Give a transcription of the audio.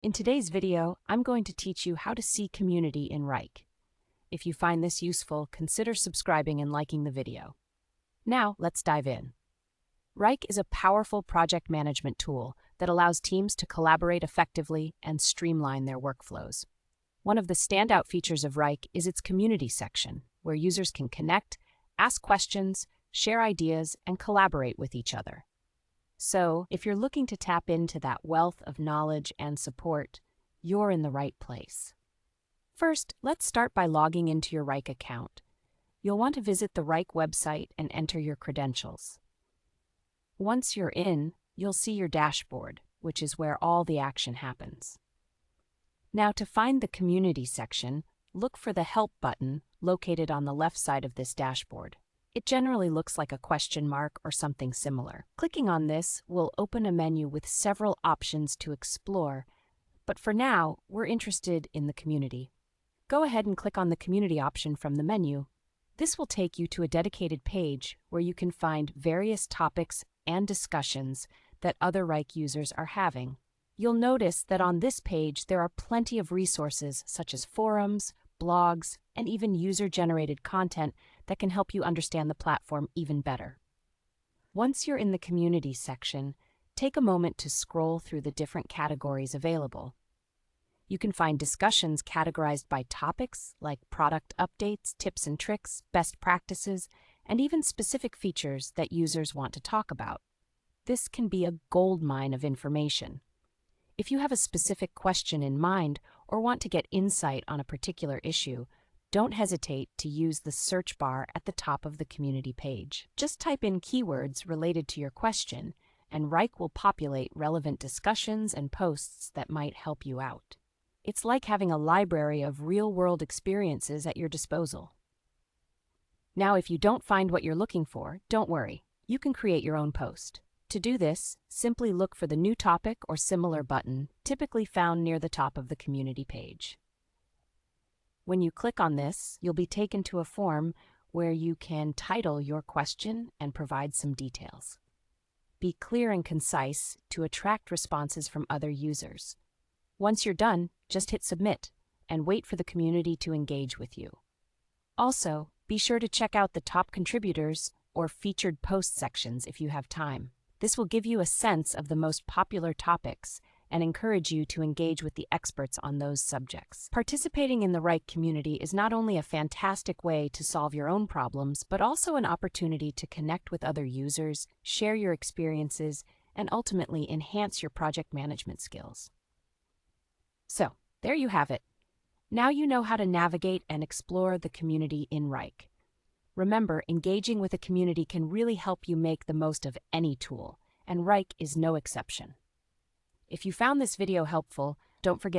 In today's video, I'm going to teach you how to see community in Wrike. If you find this useful, consider subscribing and liking the video. Now, let's dive in. Wrike is a powerful project management tool that allows teams to collaborate effectively and streamline their workflows. One of the standout features of Wrike is its community section, where users can connect, ask questions, share ideas, and collaborate with each other. So, if you're looking to tap into that wealth of knowledge and support, you're in the right place. First, let's start by logging into your Wrike account. You'll want to visit the Wrike website and enter your credentials. Once you're in, you'll see your dashboard, which is where all the action happens. Now, to find the community section, look for the Help button located on the left side of this dashboard. It generally looks like a question mark or something similar. Clicking on this will open a menu with several options to explore, but for now, we're interested in the community. Go ahead and click on the community option from the menu. This will take you to a dedicated page where you can find various topics and discussions that other Wrike users are having. You'll notice that on this page there are plenty of resources such as forums, blogs, and even user-generated content that can help you understand the platform even better. Once you're in the community section, take a moment to scroll through the different categories available. You can find discussions categorized by topics like product updates, tips and tricks, best practices, and even specific features that users want to talk about. This can be a goldmine of information. If you have a specific question in mind or want to get insight on a particular issue, don't hesitate to use the search bar at the top of the community page. Just type in keywords related to your question, and Wrike will populate relevant discussions and posts that might help you out. It's like having a library of real-world experiences at your disposal. Now, if you don't find what you're looking for, don't worry. You can create your own post. To do this, simply look for the New Topic or Similar button, typically found near the top of the community page. When you click on this, you'll be taken to a form where you can title your question and provide some details. Be clear and concise to attract responses from other users. Once you're done, just hit Submit and wait for the community to engage with you. Also, be sure to check out the top contributors or featured post sections if you have time. This will give you a sense of the most popular topics and encourage you to engage with the experts on those subjects. Participating in the Wrike community is not only a fantastic way to solve your own problems, but also an opportunity to connect with other users, share your experiences, and ultimately enhance your project management skills. So, there you have it. Now you know how to navigate and explore the community in Wrike. Remember, engaging with a community can really help you make the most of any tool, and Wrike is no exception. If you found this video helpful, don't forget